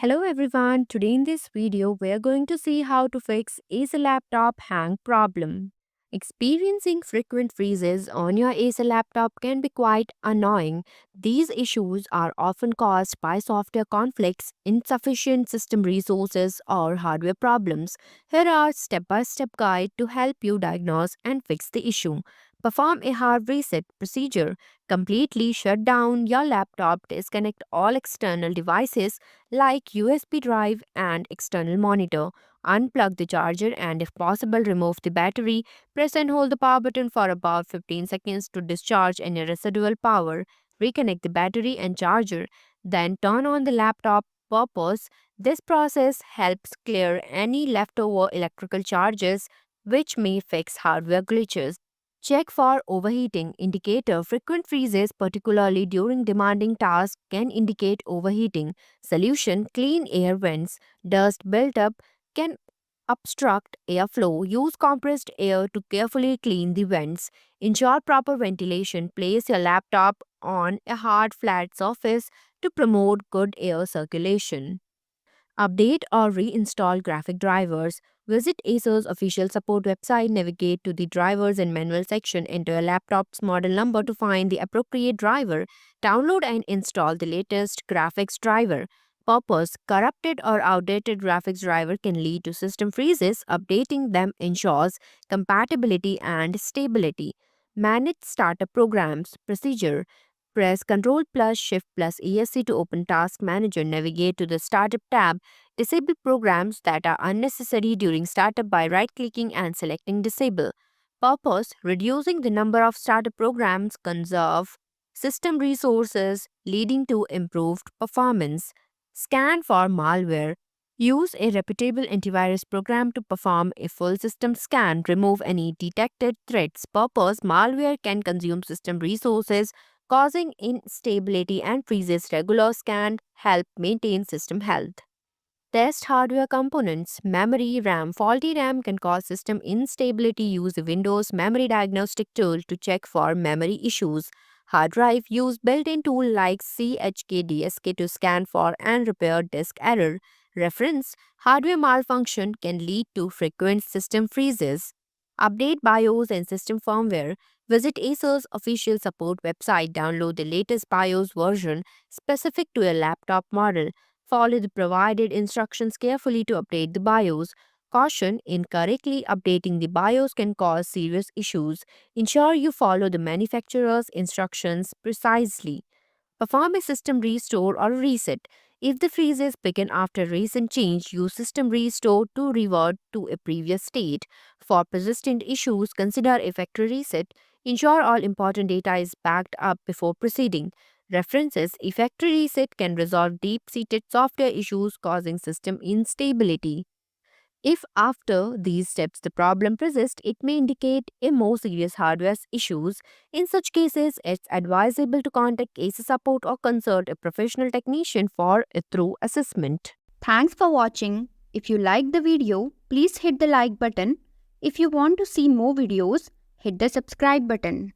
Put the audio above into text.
Hello everyone, today in this video we are going to see how to fix Acer laptop hang problem. Experiencing frequent freezes on your Acer laptop can be quite annoying. These issues are often caused by software conflicts, insufficient system resources or hardware problems. Here are step-by-step guide to help you diagnose and fix the issue. Perform a hard reset procedure. Completely shut down your laptop, disconnect all external devices like USB drive and external monitor. Unplug the charger and if possible remove the battery. Press and hold the power button for about 15 seconds to discharge any residual power. Reconnect the battery and charger. Then turn on the laptop. Purpose. This process helps clear any leftover electrical charges which may fix hardware glitches. Check for overheating indicator. Frequent freezes, particularly during demanding tasks, can indicate overheating. Solution: clean air vents. Dust built up can obstruct airflow. Use compressed air to carefully clean the vents. Ensure proper ventilation. Place your laptop on a hard, flat surface to promote good air circulation. Update or reinstall graphic drivers. Visit Acer's official support website, navigate to the drivers and manual section, enter a laptop's model number to find the appropriate driver, download and install the latest graphics driver. Purpose: corrupted or outdated graphics driver can lead to system freezes. Updating them ensures compatibility and stability. Manage startup programs. Procedure: press Ctrl plus Shift plus ESC to open Task Manager. Navigate to the Startup tab. Disable programs that are unnecessary during startup by right-clicking and selecting Disable. Purpose: reducing the number of startup programs, conserve system resources, leading to improved performance. Scan for malware. Use a reputable antivirus program to perform a full system scan. Remove any detected threats. Purpose: malware can consume system resources, causing instability and freezes. Regular scan help maintain system health. Test hardware components. Memory, RAM. Faulty RAM can cause system instability. Use a Windows memory diagnostic tool to check for memory issues. Hard drive. Use built-in tool like CHKDSK to scan for and repair disk error. Reference: hardware malfunction can lead to frequent system freezes. Update BIOS and system firmware. Visit Acer's official support website. Download the latest BIOS version specific to your laptop model. Follow the provided instructions carefully to update the BIOS. Caution: incorrectly updating the BIOS can cause serious issues. Ensure you follow the manufacturer's instructions precisely. Perform a system restore or reset. If the freezes begin after recent change, use system restore to revert to a previous state. For persistent issues, consider a factory reset. Ensure all important data is backed up before proceeding. References: a factory reset can resolve deep-seated software issues causing system instability. If after these steps the problem persists, it may indicate a more serious hardware issues. In such cases, it's advisable to contact ACE support or consult a professional technician for a thorough assessment. Thanks for watching. If you liked the video, please hit the like button. If you want to see more videos, hit the subscribe button.